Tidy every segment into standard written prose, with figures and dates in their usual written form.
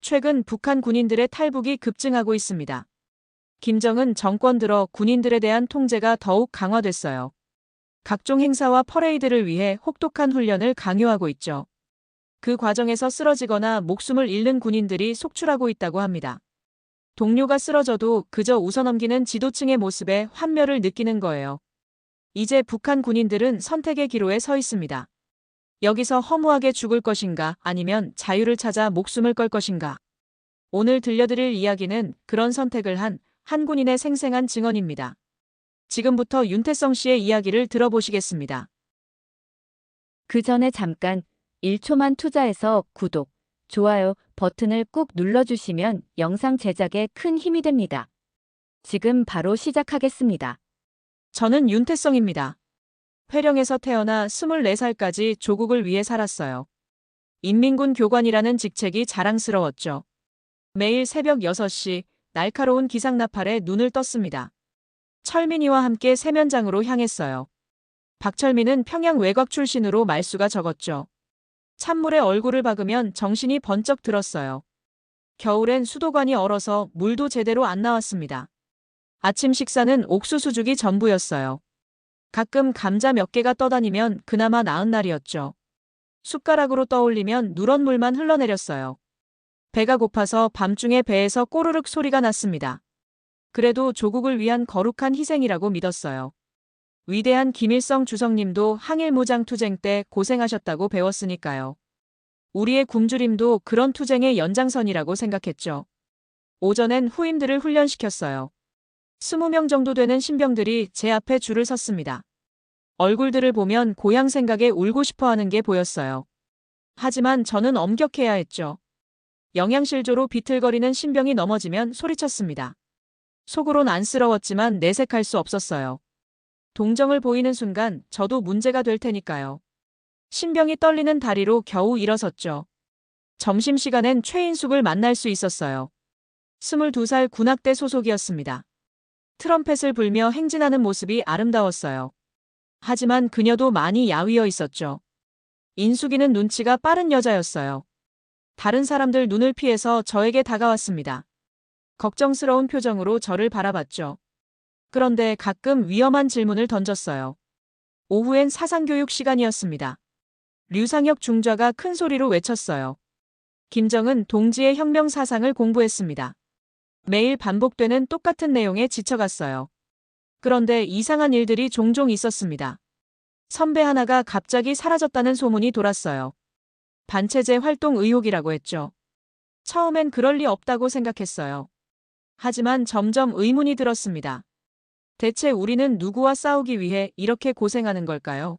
최근 북한 군인들의 탈북이 급증하고 있습니다. 김정은 정권 들어 군인들에 대한 통제가 더욱 강화됐어요. 각종 행사와 퍼레이드를 위해 혹독한 훈련을 강요하고 있죠. 그 과정에서 쓰러지거나 목숨을 잃는 군인들이 속출하고 있다고 합니다. 동료가 쓰러져도 그저 웃어넘기는 지도층의 모습에 환멸을 느끼는 거예요. 이제 북한 군인들은 선택의 기로에 서 있습니다. 여기서 허무하게 죽을 것인가 아니면 자유를 찾아 목숨을 걸 것인가. 오늘 들려드릴 이야기는 그런 선택을 한 군인의 생생한 증언입니다. 지금부터 윤태성 씨의 이야기를 들어보시겠습니다. 그 전에 잠깐 1초만 투자해서 구독, 좋아요 버튼을 꾹 눌러주시면 영상 제작에 큰 힘이 됩니다. 지금 바로 시작하겠습니다. 저는 윤태성입니다. 회령에서 태어나 24살까지 조국을 위해 살았어요. 인민군 교관이라는 직책이 자랑스러웠죠. 매일 새벽 6시 날카로운 기상나팔에 눈을 떴습니다. 철민이와 함께 세면장으로 향했어요. 박철민은 평양 외곽 출신으로 말수가 적었죠. 찬물에 얼굴을 박으면 정신이 번쩍 들었어요. 겨울엔 수도관이 얼어서 물도 제대로 안 나왔습니다. 아침 식사는 옥수수죽이 전부였어요. 가끔 감자 몇 개가 떠다니면 그나마 나은 날이었죠. 숟가락으로 떠올리면 누런 물만 흘러내렸어요. 배가 고파서 밤중에 배에서 꼬르륵 소리가 났습니다. 그래도 조국을 위한 거룩한 희생이라고 믿었어요. 위대한 김일성 주석님도 항일무장투쟁 때 고생하셨다고 배웠으니까요. 우리의 굶주림도 그런 투쟁의 연장선이라고 생각했죠. 오전엔 후임들을 훈련시켰어요. 20명 정도 되는 신병들이 제 앞에 줄을 섰습니다. 얼굴들을 보면 고향 생각에 울고 싶어 하는 게 보였어요. 하지만 저는 엄격해야 했죠. 영양실조로 비틀거리는 신병이 넘어지면 소리쳤습니다. 속으론 안쓰러웠지만 내색할 수 없었어요. 동정을 보이는 순간 저도 문제가 될 테니까요. 신병이 떨리는 다리로 겨우 일어섰죠. 점심시간엔 최인숙을 만날 수 있었어요. 22살 군악대 소속이었습니다. 트럼펫을 불며 행진하는 모습이 아름다웠어요. 하지만 그녀도 많이 야위어 있었죠. 인숙이는 눈치가 빠른 여자였어요. 다른 사람들 눈을 피해서 저에게 다가왔습니다. 걱정스러운 표정으로 저를 바라봤죠. 그런데 가끔 위험한 질문을 던졌어요. 오후엔 사상교육 시간이었습니다. 류상혁 중좌가 큰 소리로 외쳤어요. 김정은 동지의 혁명 사상을 공부했습니다. 매일 반복되는 똑같은 내용에 지쳐갔어요. 그런데 이상한 일들이 종종 있었습니다. 선배 하나가 갑자기 사라졌다는 소문이 돌았어요. 반체제 활동 의혹이라고 했죠. 처음엔 그럴 리 없다고 생각했어요. 하지만 점점 의문이 들었습니다. 대체 우리는 누구와 싸우기 위해 이렇게 고생하는 걸까요?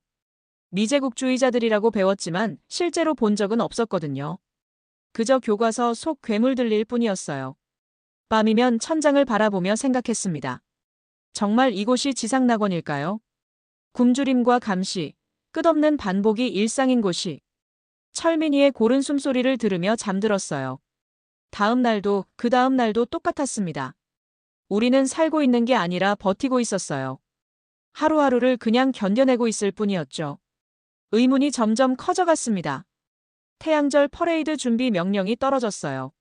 미제국주의자들이라고 배웠지만 실제로 본 적은 없었거든요. 그저 교과서 속 괴물 들릴 뿐이었어요. 밤이면 천장을 바라보며 생각했습니다. 정말 이곳이 지상낙원일까요? 굶주림과 감시, 끝없는 반복이 일상인 곳이. 철민이의 고른 숨소리를 들으며 잠들었어요. 다음 날도 그 다음 날도 똑같았습니다. 우리는 살고 있는 게 아니라 버티고 있었어요. 하루하루를 그냥 견뎌내고 있을 뿐이었죠. 의문이 점점 커져갔습니다. 태양절 퍼레이드 준비 명령이 떨어졌어요.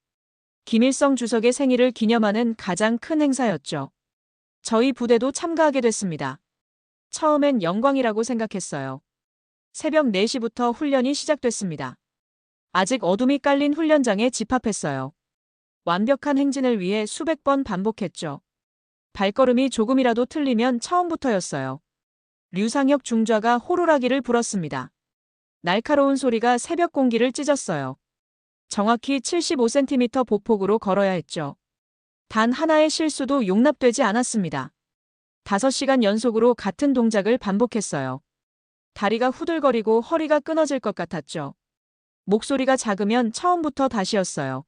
김일성 주석의 생일을 기념하는 가장 큰 행사였죠. 저희 부대도 참가하게 됐습니다. 처음엔 영광이라고 생각했어요. 새벽 4시부터 훈련이 시작됐습니다. 아직 어둠이 깔린 훈련장에 집합했어요. 완벽한 행진을 위해 수백 번 반복했죠. 발걸음이 조금이라도 틀리면 처음부터였어요. 류상혁 중좌가 호루라기를 불었습니다. 날카로운 소리가 새벽 공기를 찢었어요. 정확히 75cm 보폭으로 걸어야 했죠. 단 하나의 실수도 용납되지 않았습니다. 5시간 연속으로 같은 동작을 반복했어요. 다리가 후들거리고 허리가 끊어질 것 같았죠. 목소리가 작으면 처음부터 다시였어요.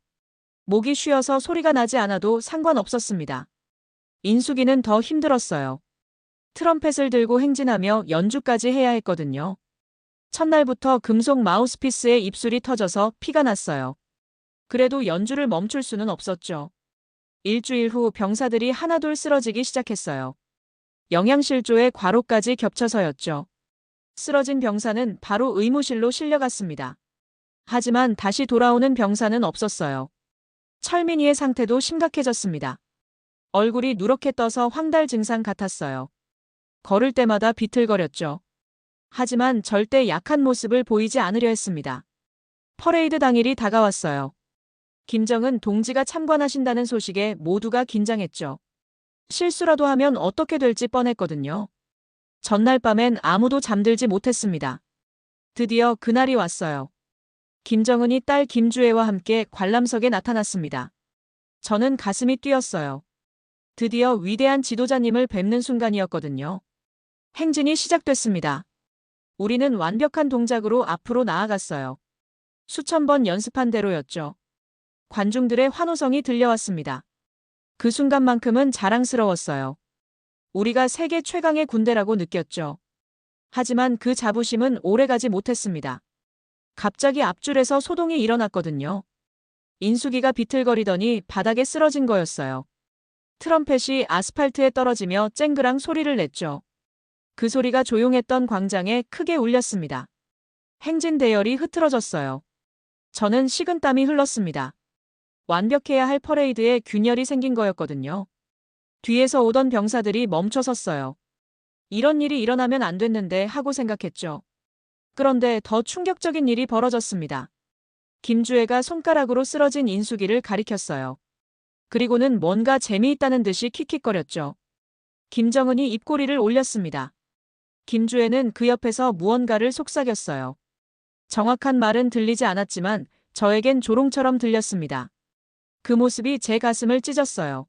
목이 쉬어서 소리가 나지 않아도 상관없었습니다. 인숙이는 더 힘들었어요. 트럼펫을 들고 행진하며 연주까지 해야 했거든요. 첫날부터 금속 마우스피스에 입술이 터져서 피가 났어요. 그래도 연주를 멈출 수는 없었죠. 일주일 후 병사들이 하나둘 쓰러지기 시작했어요. 영양실조에 과로까지 겹쳐서였죠. 쓰러진 병사는 바로 의무실로 실려갔습니다. 하지만 다시 돌아오는 병사는 없었어요. 철민이의 상태도 심각해졌습니다. 얼굴이 누렇게 떠서 황달 증상 같았어요. 걸을 때마다 비틀거렸죠. 하지만 절대 약한 모습을 보이지 않으려 했습니다. 퍼레이드 당일이 다가왔어요. 김정은 동지가 참관하신다는 소식에 모두가 긴장했죠. 실수라도 하면 어떻게 될지 뻔했거든요. 전날 밤엔 아무도 잠들지 못했습니다. 드디어 그날이 왔어요. 김정은이 딸 김주애와 함께 관람석에 나타났습니다. 저는 가슴이 뛰었어요. 드디어 위대한 지도자님을 뵙는 순간이었거든요. 행진이 시작됐습니다. 우리는 완벽한 동작으로 앞으로 나아갔어요. 수천 번 연습한 대로였죠. 관중들의 환호성이 들려왔습니다. 그 순간만큼은 자랑스러웠어요. 우리가 세계 최강의 군대라고 느꼈죠. 하지만 그 자부심은 오래가지 못했습니다. 갑자기 앞줄에서 소동이 일어났거든요. 인수기가 비틀거리더니 바닥에 쓰러진 거였어요. 트럼펫이 아스팔트에 떨어지며 쨍그랑 소리를 냈죠. 그 소리가 조용했던 광장에 크게 울렸습니다. 행진 대열이 흐트러졌어요. 저는 식은땀이 흘렀습니다. 완벽해야 할 퍼레이드에 균열이 생긴 거였거든요. 뒤에서 오던 병사들이 멈춰 섰어요. 이런 일이 일어나면 안 됐는데 하고 생각했죠. 그런데 더 충격적인 일이 벌어졌습니다. 김주애가 손가락으로 쓰러진 인수기를 가리켰어요. 그리고는 뭔가 재미있다는 듯이 킥킥거렸죠. 김정은이 입꼬리를 올렸습니다. 김주애는 그 옆에서 무언가를 속삭였어요. 정확한 말은 들리지 않았지만 저에겐 조롱처럼 들렸습니다. 그 모습이 제 가슴을 찢었어요.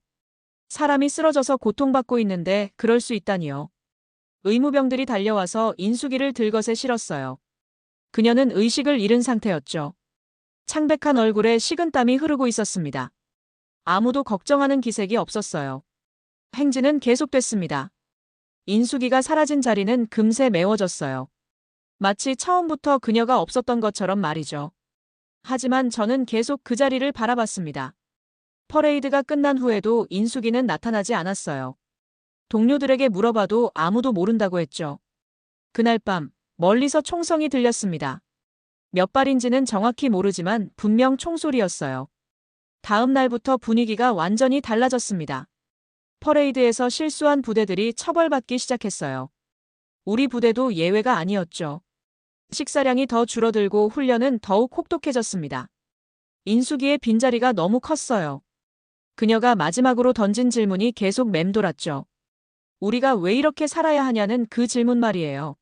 사람이 쓰러져서 고통받고 있는데 그럴 수 있다니요. 의무병들이 달려와서 인수기를 들것에 실었어요. 그녀는 의식을 잃은 상태였죠. 창백한 얼굴에 식은땀이 흐르고 있었습니다. 아무도 걱정하는 기색이 없었어요. 행진은 계속됐습니다. 인수기가 사라진 자리는 금세 메워졌어요. 마치 처음부터 그녀가 없었던 것처럼 말이죠. 하지만 저는 계속 그 자리를 바라봤습니다. 퍼레이드가 끝난 후에도 인수기는 나타나지 않았어요. 동료들에게 물어봐도 아무도 모른다고 했죠. 그날 밤 멀리서 총성이 들렸습니다. 몇 발인지는 정확히 모르지만 분명 총소리였어요. 다음 날부터 분위기가 완전히 달라졌습니다. 퍼레이드에서 실수한 부대들이 처벌받기 시작했어요. 우리 부대도 예외가 아니었죠. 식사량이 더 줄어들고 훈련은 더욱 혹독해졌습니다. 인수기의 빈자리가 너무 컸어요. 그녀가 마지막으로 던진 질문이 계속 맴돌았죠. 우리가 왜 이렇게 살아야 하냐는 그 질문 말이에요.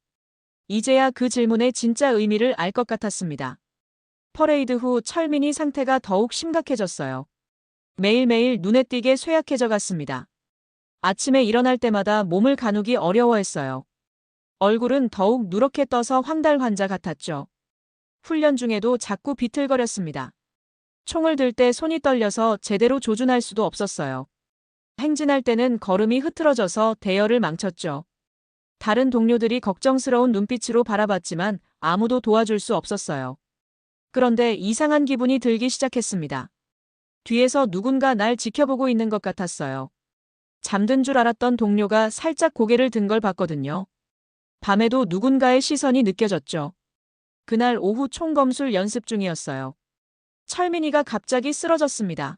이제야 그 질문의 진짜 의미를 알 것 같았습니다. 퍼레이드 후 철민이 상태가 더욱 심각해졌어요. 매일매일 눈에 띄게 쇠약해져 갔습니다. 아침에 일어날 때마다 몸을 가누기 어려워했어요. 얼굴은 더욱 누렇게 떠서 황달 환자 같았죠. 훈련 중에도 자꾸 비틀거렸습니다. 총을 들 때 손이 떨려서 제대로 조준할 수도 없었어요. 행진할 때는 걸음이 흐트러져서 대열을 망쳤죠. 다른 동료들이 걱정스러운 눈빛으로 바라봤지만 아무도 도와줄 수 없었어요. 그런데 이상한 기분이 들기 시작했습니다. 뒤에서 누군가 날 지켜보고 있는 것 같았어요. 잠든 줄 알았던 동료가 살짝 고개를 든 걸 봤거든요. 밤에도 누군가의 시선이 느껴졌죠. 그날 오후 총검술 연습 중이었어요. 철민이가 갑자기 쓰러졌습니다.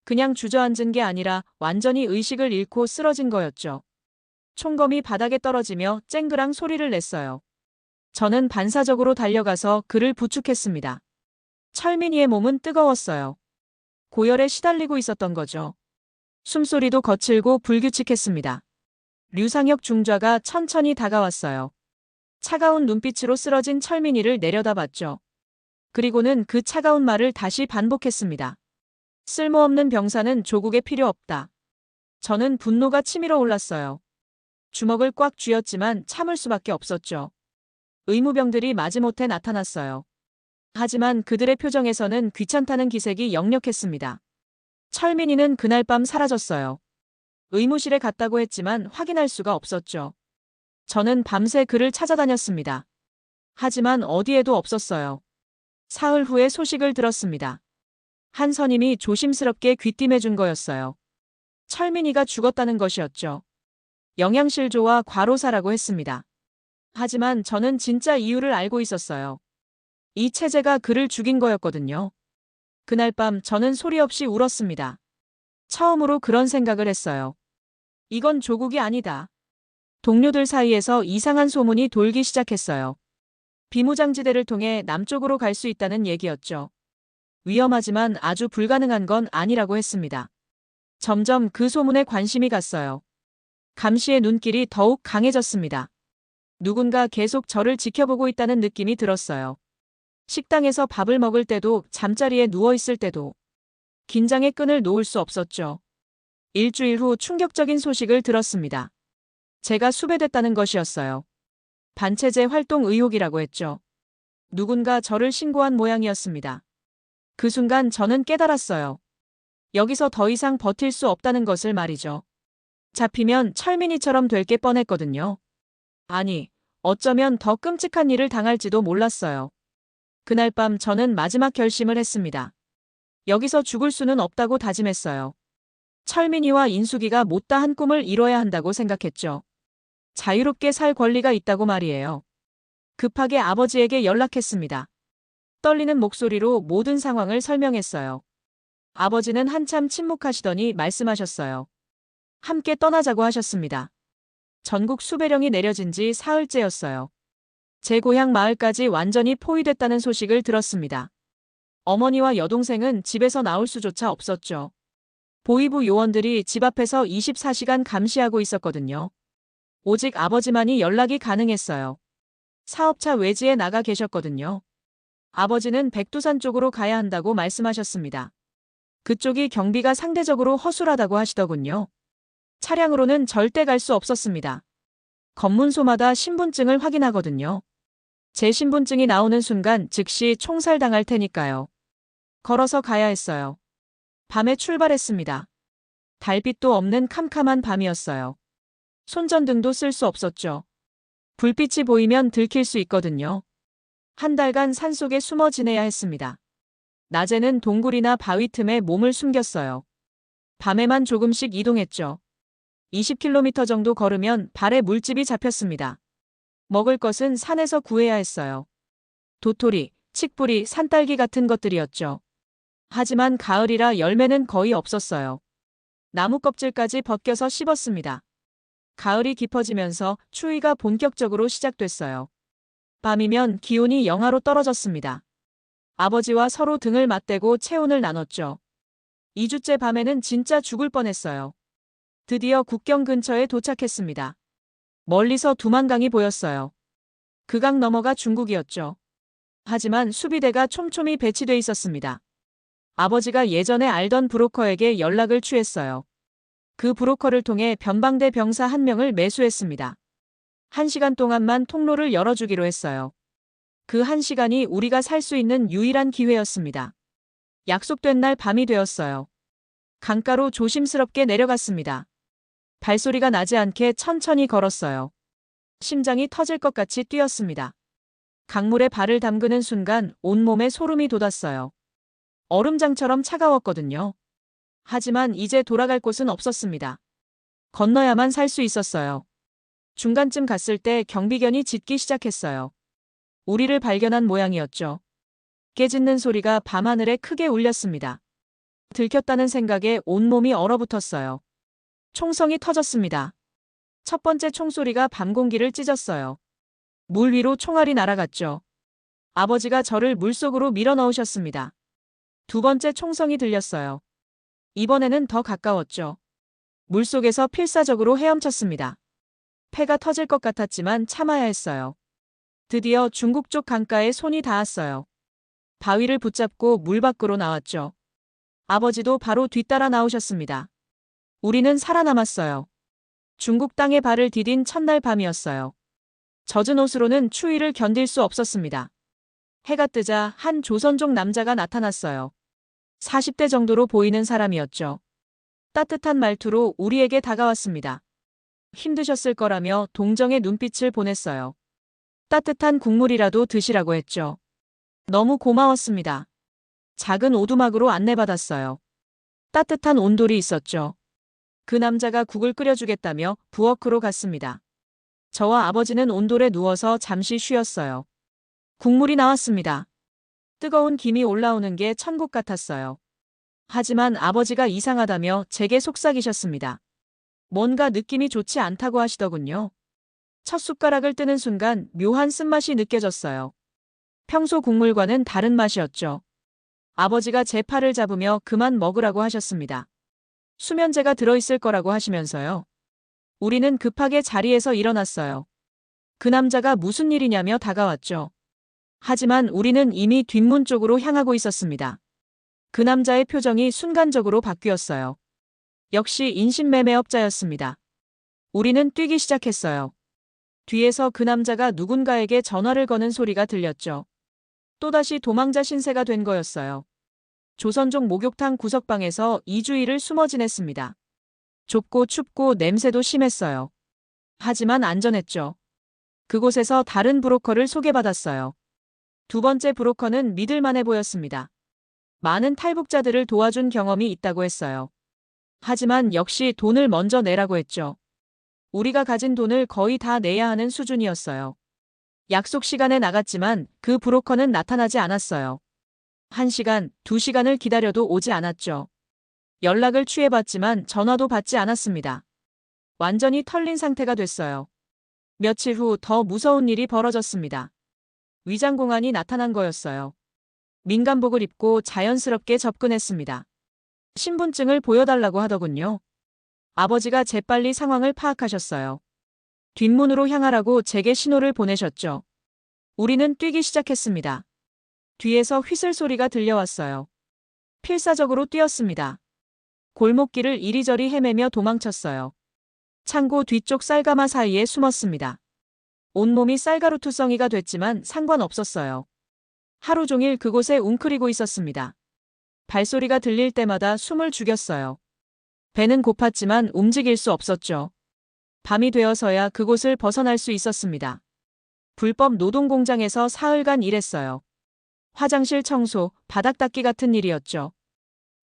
그냥 주저앉은 게 아니라 완전히 의식을 잃고 쓰러진 거였죠. 총검이 바닥에 떨어지며 쨍그랑 소리를 냈어요. 저는 반사적으로 달려가서 그를 부축했습니다. 철민이의 몸은 뜨거웠어요. 고열에 시달리고 있었던 거죠. 숨소리도 거칠고 불규칙했습니다. 류상혁 중좌가 천천히 다가왔어요. 차가운 눈빛으로 쓰러진 철민이를 내려다봤죠. 그리고는 그 차가운 말을 다시 반복했습니다. 쓸모없는 병사는 조국에 필요 없다. 저는 분노가 치밀어 올랐어요. 주먹을 꽉 쥐었지만 참을 수밖에 없었죠. 의무병들이 마지못해 나타났어요. 하지만 그들의 표정에서는 귀찮다는 기색이 역력했습니다. 철민이는 그날 밤 사라졌어요. 의무실에 갔다고 했지만 확인할 수가 없었죠. 저는 밤새 그를 찾아다녔습니다. 하지만 어디에도 없었어요. 사흘 후에 소식을 들었습니다. 한 선임이 조심스럽게 귀띔해준 거였어요. 철민이가 죽었다는 것이었죠. 영양실조와 과로사라고 했습니다. 하지만 저는 진짜 이유를 알고 있었어요. 이 체제가 그를 죽인 거였거든요. 그날 밤 저는 소리 없이 울었습니다. 처음으로 그런 생각을 했어요. 이건 조국이 아니다. 동료들 사이에서 이상한 소문이 돌기 시작했어요. 비무장지대를 통해 남쪽으로 갈 수 있다는 얘기였죠. 위험하지만 아주 불가능한 건 아니라고 했습니다. 점점 그 소문에 관심이 갔어요. 감시의 눈길이 더욱 강해졌습니다. 누군가 계속 저를 지켜보고 있다는 느낌이 들었어요. 식당에서 밥을 먹을 때도, 잠자리에 누워 있을 때도 긴장의 끈을 놓을 수 없었죠. 일주일 후 충격적인 소식을 들었습니다. 제가 수배됐다는 것이었어요. 반체제 활동 의혹이라고 했죠. 누군가 저를 신고한 모양이었습니다. 그 순간 저는 깨달았어요. 여기서 더 이상 버틸 수 없다는 것을 말이죠. 잡히면 철민이처럼 될 게 뻔했거든요. 아니, 어쩌면 더 끔찍한 일을 당할지도 몰랐어요. 그날 밤 저는 마지막 결심을 했습니다. 여기서 죽을 수는 없다고 다짐했어요. 철민이와 인숙이가 못다한 꿈을 이뤄야 한다고 생각했죠. 자유롭게 살 권리가 있다고 말이에요. 급하게 아버지에게 연락했습니다. 떨리는 목소리로 모든 상황을 설명했어요. 아버지는 한참 침묵하시더니 말씀하셨어요. 함께 떠나자고 하셨습니다. 전국 수배령이 내려진 지 사흘째였어요. 제 고향 마을까지 완전히 포위됐다는 소식을 들었습니다. 어머니와 여동생은 집에서 나올 수조차 없었죠. 보위부 요원들이 집 앞에서 24시간 감시하고 있었거든요. 오직 아버지만이 연락이 가능했어요. 사업차 외지에 나가 계셨거든요. 아버지는 백두산 쪽으로 가야 한다고 말씀하셨습니다. 그쪽이 경비가 상대적으로 허술하다고 하시더군요. 차량으로는 절대 갈 수 없었습니다. 검문소마다 신분증을 확인하거든요. 제 신분증이 나오는 순간 즉시 총살당할 테니까요. 걸어서 가야 했어요. 밤에 출발했습니다. 달빛도 없는 캄캄한 밤이었어요. 손전등도 쓸 수 없었죠. 불빛이 보이면 들킬 수 있거든요. 한 달간 산속에 숨어 지내야 했습니다. 낮에는 동굴이나 바위 틈에 몸을 숨겼어요. 밤에만 조금씩 이동했죠. 20km 정도 걸으면 발에 물집이 잡혔습니다. 먹을 것은 산에서 구해야 했어요. 도토리, 칡뿌리, 산딸기 같은 것들이었죠. 하지만 가을이라 열매는 거의 없었어요. 나무 껍질까지 벗겨서 씹었습니다. 가을이 깊어지면서 추위가 본격적으로 시작됐어요. 밤이면 기온이 영하로 떨어졌습니다. 아버지와 서로 등을 맞대고 체온을 나눴죠. 2주째 밤에는 진짜 죽을 뻔했어요. 드디어 국경 근처에 도착했습니다. 멀리서 두만강이 보였어요. 그 강 너머가 중국이었죠. 하지만 수비대가 촘촘히 배치돼 있었습니다. 아버지가 예전에 알던 브로커에게 연락을 취했어요. 그 브로커를 통해 변방대 병사 한 명을 매수했습니다. 1시간 동안만 통로를 열어주기로 했어요. 그 1시간이 우리가 살 수 있는 유일한 기회였습니다. 약속된 날 밤이 되었어요. 강가로 조심스럽게 내려갔습니다. 발소리가 나지 않게 천천히 걸었어요. 심장이 터질 것 같이 뛰었습니다. 강물에 발을 담그는 순간 온몸에 소름이 돋았어요. 얼음장처럼 차가웠거든요. 하지만 이제 돌아갈 곳은 없었습니다. 건너야만 살 수 있었어요. 중간쯤 갔을 때 경비견이 짖기 시작했어요. 우리를 발견한 모양이었죠. 깨짖는 소리가 밤하늘에 크게 울렸습니다. 들켰다는 생각에 온몸이 얼어붙었어요. 총성이 터졌습니다. 첫 번째 총소리가 밤 공기를 찢었어요. 물 위로 총알이 날아갔죠. 아버지가 저를 물속으로 밀어넣으셨습니다. 두 번째 총성이 들렸어요. 이번에는 더 가까웠죠. 물속에서 필사적으로 헤엄쳤습니다. 폐가 터질 것 같았지만 참아야 했어요. 드디어 중국 쪽 강가에 손이 닿았어요. 바위를 붙잡고 물 밖으로 나왔죠. 아버지도 바로 뒤따라 나오셨습니다. 우리는 살아남았어요. 중국 땅에 발을 디딘 첫날 밤이었어요. 젖은 옷으로는 추위를 견딜 수 없었습니다. 해가 뜨자 한 조선족 남자가 나타났어요. 40대 정도로 보이는 사람이었죠. 따뜻한 말투로 우리에게 다가왔습니다. 힘드셨을 거라며 동정의 눈빛을 보냈어요. 따뜻한 국물이라도 드시라고 했죠. 너무 고마웠습니다. 작은 오두막으로 안내받았어요. 따뜻한 온돌이 있었죠. 그 남자가 국을 끓여주겠다며 부엌으로 갔습니다. 저와 아버지는 온돌에 누워서 잠시 쉬었어요. 국물이 나왔습니다. 뜨거운 김이 올라오는 게 천국 같았어요. 하지만 아버지가 이상하다며 제게 속삭이셨습니다. 뭔가 느낌이 좋지 않다고 하시더군요. 첫 숟가락을 뜨는 순간 묘한 쓴맛이 느껴졌어요. 평소 국물과는 다른 맛이었죠. 아버지가 제 팔을 잡으며 그만 먹으라고 하셨습니다. 수면제가 들어있을 거라고 하시면서요. 우리는 급하게 자리에서 일어났어요. 그 남자가 무슨 일이냐며 다가왔죠. 하지만 우리는 이미 뒷문 쪽으로 향하고 있었습니다. 그 남자의 표정이 순간적으로 바뀌었어요. 역시 인신매매업자였습니다. 우리는 뛰기 시작했어요. 뒤에서 그 남자가 누군가에게 전화를 거는 소리가 들렸죠. 또다시 도망자 신세가 된 거였어요. 조선족 목욕탕 구석방에서 2주일을 숨어 지냈습니다. 좁고 춥고 냄새도 심했어요. 하지만 안전했죠. 그곳에서 다른 브로커를 소개받았어요. 두 번째 브로커는 믿을만해 보였습니다. 많은 탈북자들을 도와준 경험이 있다고 했어요. 하지만 역시 돈을 먼저 내라고 했죠. 우리가 가진 돈을 거의 다 내야 하는 수준이었어요. 약속 시간에 나갔지만 그 브로커는 나타나지 않았어요. 1시간, 2시간을 기다려도 오지 않았죠. 연락을 취해봤지만 전화도 받지 않았습니다. 완전히 털린 상태가 됐어요. 며칠 후 더 무서운 일이 벌어졌습니다. 위장공안이 나타난 거였어요. 민간복을 입고 자연스럽게 접근했습니다. 신분증을 보여달라고 하더군요. 아버지가 재빨리 상황을 파악하셨어요. 뒷문으로 향하라고 제게 신호를 보내셨죠. 우리는 뛰기 시작했습니다. 뒤에서 휘슬 소리가 들려왔어요. 필사적으로 뛰었습니다. 골목길을 이리저리 헤매며 도망쳤어요. 창고 뒤쪽 쌀가마 사이에 숨었습니다. 온몸이 쌀가루투성이가 됐지만 상관없었어요. 하루 종일 그곳에 웅크리고 있었습니다. 발소리가 들릴 때마다 숨을 죽였어요. 배는 고팠지만 움직일 수 없었죠. 밤이 되어서야 그곳을 벗어날 수 있었습니다. 불법 노동공장에서 사흘간 일했어요. 화장실 청소, 바닥 닦기 같은 일이었죠.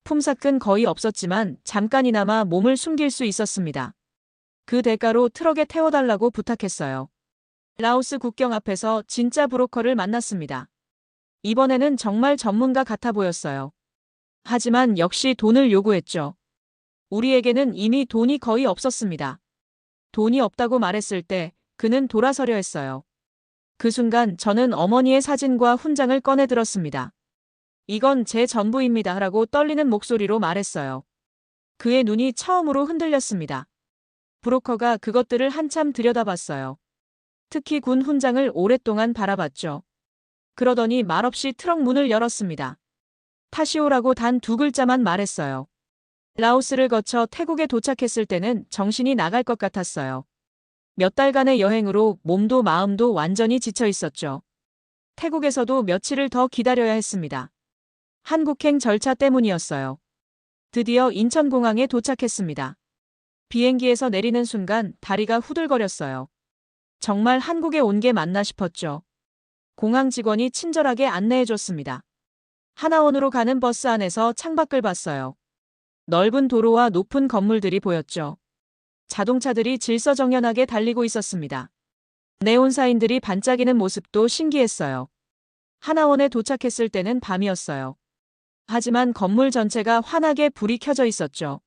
품삯은 거의 없었지만 잠깐이나마 몸을 숨길 수 있었습니다. 그 대가로 트럭에 태워달라고 부탁했어요. 라오스 국경 앞에서 진짜 브로커를 만났습니다. 이번에는 정말 전문가 같아 보였어요. 하지만 역시 돈을 요구했죠. 우리에게는 이미 돈이 거의 없었습니다. 돈이 없다고 말했을 때 그는 돌아서려 했어요. 그 순간 저는 어머니의 사진과 훈장을 꺼내 들었습니다. 이건 제 전부입니다 라고 떨리는 목소리로 말했어요. 그의 눈이 처음으로 흔들렸습니다. 브로커가 그것들을 한참 들여다봤어요. 특히 군 훈장을 오랫동안 바라봤죠. 그러더니 말없이 트럭 문을 열었습니다. 타시오라고 단 2글자만 말했어요. 라오스를 거쳐 태국에 도착했을 때는 정신이 나갈 것 같았어요. 몇 달간의 여행으로 몸도 마음도 완전히 지쳐 있었죠. 태국에서도 며칠을 더 기다려야 했습니다. 한국행 절차 때문이었어요. 드디어 인천공항에 도착했습니다. 비행기에서 내리는 순간 다리가 후들거렸어요. 정말 한국에 온 게 맞나 싶었죠. 공항 직원이 친절하게 안내해줬습니다. 하나원으로 가는 버스 안에서 창밖을 봤어요. 넓은 도로와 높은 건물들이 보였죠. 자동차들이 질서정연하게 달리고 있었습니다. 네온사인들이 반짝이는 모습도 신기했어요. 하나원에 도착했을 때는 밤이었어요. 하지만 건물 전체가 환하게 불이 켜져 있었죠.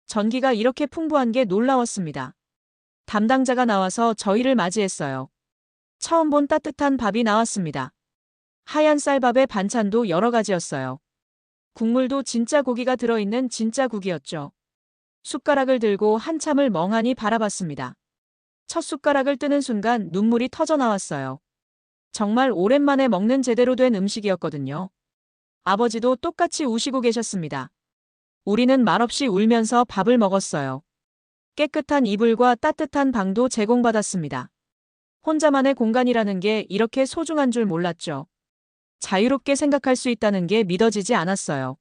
전기가 이렇게 풍부한 게 놀라웠습니다. 담당자가 나와서 저희를 맞이했어요. 처음 본 따뜻한 밥이 나왔습니다. 하얀 쌀밥에 반찬도 여러 가지였어요. 국물도 진짜 고기가 들어있는 진짜 국이었죠. 숟가락을 들고 한참을 멍하니 바라봤습니다. 첫 숟가락을 뜨는 순간 눈물이 터져 나왔어요. 정말 오랜만에 먹는 제대로 된 음식이었거든요. 아버지도 똑같이 우시고 계셨습니다. 우리는 말없이 울면서 밥을 먹었어요. 깨끗한 이불과 따뜻한 방도 제공받았습니다. 혼자만의 공간이라는 게 이렇게 소중한 줄 몰랐죠. 자유롭게 생각할 수 있다는 게 믿어지지 않았어요.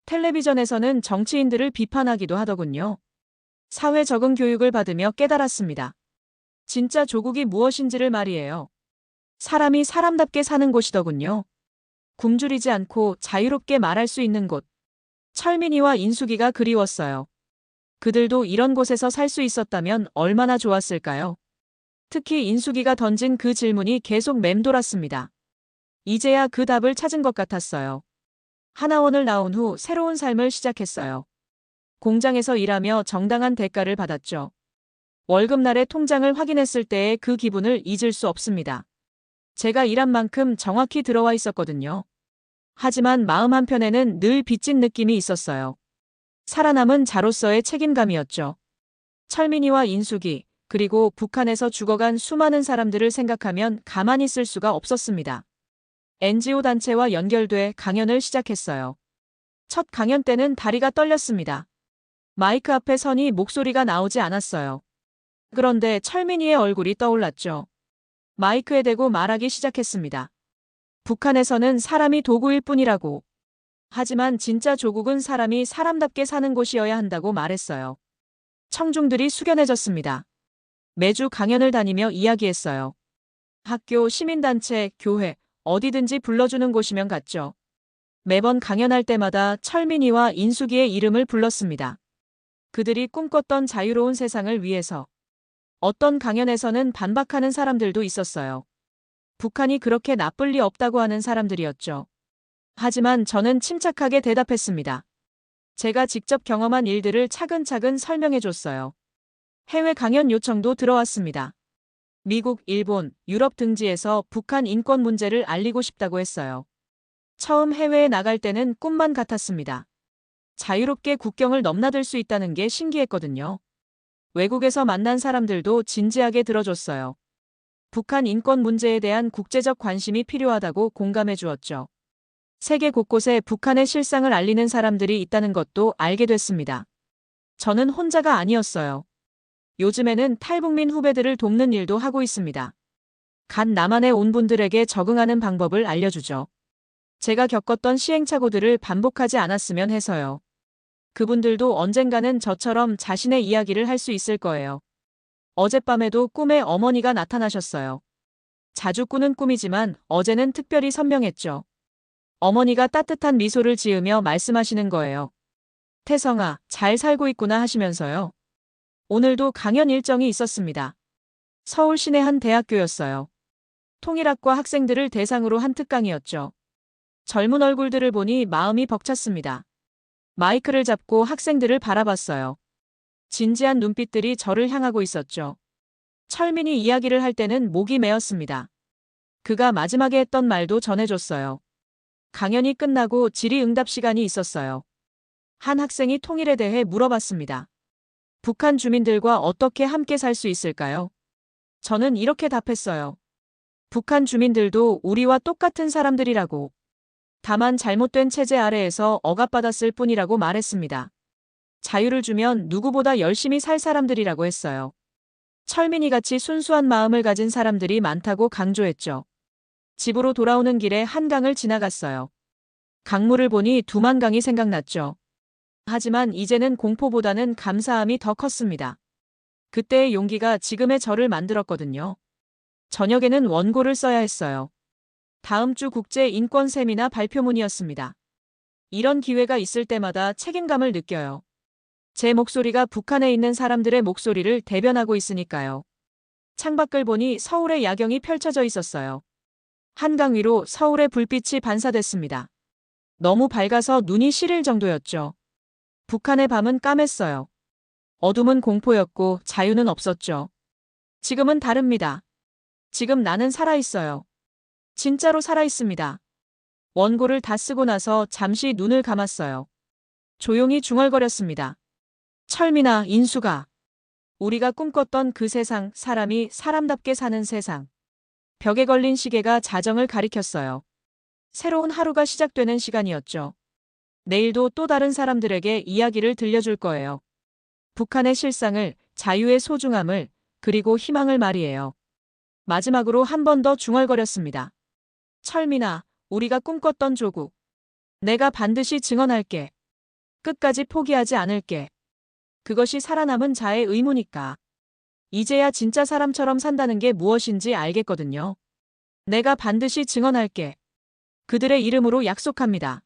텔레비전에서는 정치인들을 비판하기도 하더군요. 사회 적응 교육을 받으며 깨달았습니다. 진짜 조국이 무엇인지를 말이에요. 사람이 사람답게 사는 곳이더군요. 굶주리지 않고 자유롭게 말할 수 있는 곳. 철민이와 인숙이가 그리웠어요. 그들도 이런 곳에서 살 수 있었다면 얼마나 좋았을까요? 특히 인숙이가 던진 그 질문이 계속 맴돌았습니다. 이제야 그 답을 찾은 것 같았어요. 하나원을 나온 후 새로운 삶을 시작했어요. 공장에서 일하며 정당한 대가를 받았죠. 월급날의 통장을 확인했을 때의 그 기분을 잊을 수 없습니다. 제가 일한 만큼 정확히 들어와 있었거든요. 하지만 마음 한편에는 늘 빚진 느낌이 있었어요. 살아남은 자로서의 책임감이었죠. 철민이와 인숙이, 그리고 북한에서 죽어간 수많은 사람들을 생각하면 가만히 있을 수가 없었습니다. NGO 단체와 연결돼 강연을 시작했어요. 첫 강연 때는 다리가 떨렸습니다. 마이크 앞에 서니 목소리가 나오지 않았어요. 그런데 철민이의 얼굴이 떠올랐죠. 마이크에 대고 말하기 시작했습니다. 북한에서는 사람이 도구일 뿐이라고. 하지만 진짜 조국은 사람이 사람답게 사는 곳이어야 한다고 말했어요. 청중들이 숙연해졌습니다. 매주 강연을 다니며 이야기했어요. 학교, 시민단체, 교회, 어디든지 불러주는 곳이면 갔죠. 매번 강연할 때마다 철민이와 인숙이의 이름을 불렀습니다. 그들이 꿈꿨던 자유로운 세상을 위해서. 어떤 강연에서는 반박하는 사람들도 있었어요. 북한이 그렇게 나쁠 리 없다고 하는 사람들이었죠. 하지만 저는 침착하게 대답했습니다. 제가 직접 경험한 일들을 차근차근 설명해 줬어요. 해외 강연 요청도 들어왔습니다. 미국, 일본, 유럽 등지에서 북한 인권 문제를 알리고 싶다고 했어요. 처음 해외에 나갈 때는 꿈만 같았습니다. 자유롭게 국경을 넘나들 수 있다는 게 신기했거든요. 외국에서 만난 사람들도 진지하게 들어줬어요. 북한 인권 문제에 대한 국제적 관심이 필요하다고 공감해 주었죠. 세계 곳곳에 북한의 실상을 알리는 사람들이 있다는 것도 알게 됐습니다. 저는 혼자가 아니었어요. 요즘에는 탈북민 후배들을 돕는 일도 하고 있습니다. 갓 남한에 온 분들에게 적응하는 방법을 알려주죠. 제가 겪었던 시행착오들을 반복하지 않았으면 해서요. 그분들도 언젠가는 저처럼 자신의 이야기를 할 수 있을 거예요. 어젯밤에도 꿈에 어머니가 나타나셨어요. 자주 꾸는 꿈이지만 어제는 특별히 선명했죠. 어머니가 따뜻한 미소를 지으며 말씀하시는 거예요. 태성아, 잘 살고 있구나 하시면서요. 오늘도 강연 일정이 있었습니다. 서울 시내 한 대학교였어요. 통일학과 학생들을 대상으로 한 특강이었죠. 젊은 얼굴들을 보니 마음이 벅찼습니다. 마이크를 잡고 학생들을 바라봤어요. 진지한 눈빛들이 저를 향하고 있었죠. 철민이 이야기를 할 때는 목이 메었습니다. 그가 마지막에 했던 말도 전해줬어요. 강연이 끝나고 질의응답 시간이 있었어요. 한 학생이 통일에 대해 물어봤습니다. 북한 주민들과 어떻게 함께 살 수 있을까요? 저는 이렇게 답했어요. 북한 주민들도 우리와 똑같은 사람들이라고. 다만 잘못된 체제 아래에서 억압받았을 뿐이라고 말했습니다. 자유를 주면 누구보다 열심히 살 사람들이라고 했어요. 철민이 같이 순수한 마음을 가진 사람들이 많다고 강조했죠. 집으로 돌아오는 길에 한강을 지나갔어요. 강물을 보니 두만강이 생각났죠. 하지만 이제는 공포보다는 감사함이 더 컸습니다. 그때의 용기가 지금의 저를 만들었거든요. 저녁에는 원고를 써야 했어요. 다음 주 국제 인권 세미나 발표문이었습니다. 이런 기회가 있을 때마다 책임감을 느껴요. 제 목소리가 북한에 있는 사람들의 목소리를 대변하고 있으니까요. 창밖을 보니 서울의 야경이 펼쳐져 있었어요. 한강 위로 서울의 불빛이 반사됐습니다. 너무 밝아서 눈이 시릴 정도였죠. 북한의 밤은 까맸어요. 어둠은 공포였고 자유는 없었죠. 지금은 다릅니다. 지금 나는 살아있어요. 진짜로 살아있습니다. 원고를 다 쓰고 나서 잠시 눈을 감았어요. 조용히 중얼거렸습니다. 철민아, 인수가. 우리가 꿈꿨던 그 세상, 사람이 사람답게 사는 세상. 벽에 걸린 시계가 자정을 가리켰어요. 새로운 하루가 시작되는 시간이었죠. 내일도 또 다른 사람들에게 이야기를 들려줄 거예요. 북한의 실상을, 자유의 소중함을, 그리고 희망을 말이에요. 마지막으로 한 번 더 중얼거렸습니다. 철민아, 우리가 꿈꿨던 조국. 내가 반드시 증언할게. 끝까지 포기하지 않을게. 그것이 살아남은 자의 의무니까. 이제야 진짜 사람처럼 산다는 게 무엇인지 알겠거든요. 내가 반드시 증언할게. 그들의 이름으로 약속합니다.